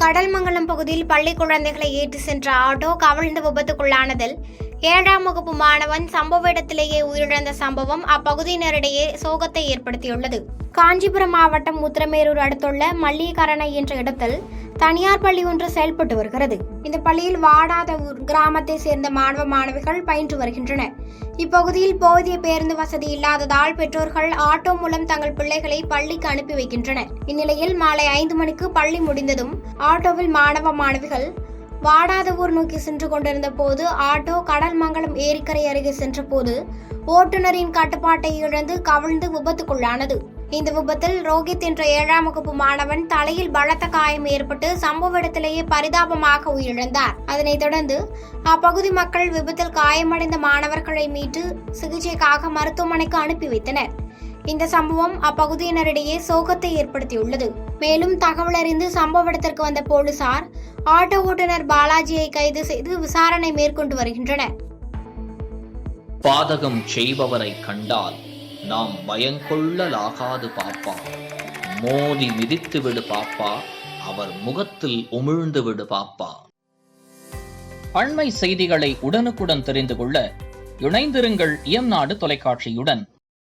கடல்மங்கலம் பகுதியில் பள்ளி குழந்தைகளை ஏற்றி சென்ற ஆட்டோ கவிழ்ந்து விபத்துக்குள்ளானதில் 7ஆம் வகுப்பு மாணவன் சம்பவ இடத்திலேயே உயிரிழந்த சம்பவம் அப்பகுதியினரிடையே சோகத்தை ஏற்படுத்தியுள்ளது. காஞ்சிபுரம் மாவட்டம் உத்திரமேரூர் அடுத்துள்ள மல்லிகரணை என்ற இடத்தில் தனியார் பள்ளி ஒன்று செயல்பட்டு வருகிறது. இந்த பள்ளியில் வாடாதவூர் கிராமத்தை சேர்ந்த மாணவ மாணவிகள் பயின்று வருகின்றனர். இப்பகுதியில் போதிய பேருந்து வசதி இல்லாததால் பெற்றோர்கள் ஆட்டோ மூலம் தங்கள் பிள்ளைகளை பள்ளிக்கு அனுப்பி வைக்கின்றனர். இந்நிலையில் மாலை 5 மணிக்கு பள்ளி முடிந்ததும் ஆட்டோவில் மாணவ மாணவிகள் வாடாதவூர் நோக்கி சென்று கொண்டிருந்த போது ஆட்டோ கடல்மங்கலம் ஏரிக்கரை அருகே சென்ற போது ஓட்டுநரின் கட்டுப்பாட்டை இழந்து கவிழ்ந்து விபத்துக்குள்ளானது. இந்த விபத்தில் ரோஹித் என்ற 7ஆம் வகுப்பு மாணவன் தலையில் பலத்த காயம் ஏற்பட்டு சம்பவ இடத்திலேயே பரிதாபமாக உயிரிழந்தார். அதனைத் தொடர்ந்து அப்பகுதி மக்கள் விபத்தில் காயமடைந்த மாணவர்களை மீட்டு சிகிச்சைக்காக மருத்துவமனைக்கு அனுப்பி வைத்தனர். இந்த சம்பவம் அப்பகுதியினரிடையே சோகத்தை ஏற்படுத்தியுள்ளது. மேலும் தகவல் அறிந்து சம்பவ இடத்திற்கு வந்த போலீசார் ஆட்டோ ஓட்டுநர் பாலாஜியை கைது செய்து விசாரணை மேற்கொண்டு வருகின்றனர். பாதகம் செய்பவரை கண்டால் நாம் பயங்கொள்ளலாகாது பாப்பா, மோதி மிதித்து விடு பாப்பா, அவர் முகத்தில் உமிழ்ந்து விடு பாப்பா. அண்மை செய்திகளை உடனுக்குடன் தெரிந்து கொள்ள இணைந்திருங்கள் இயம்நாடு தொலைக்காட்சியுடன்.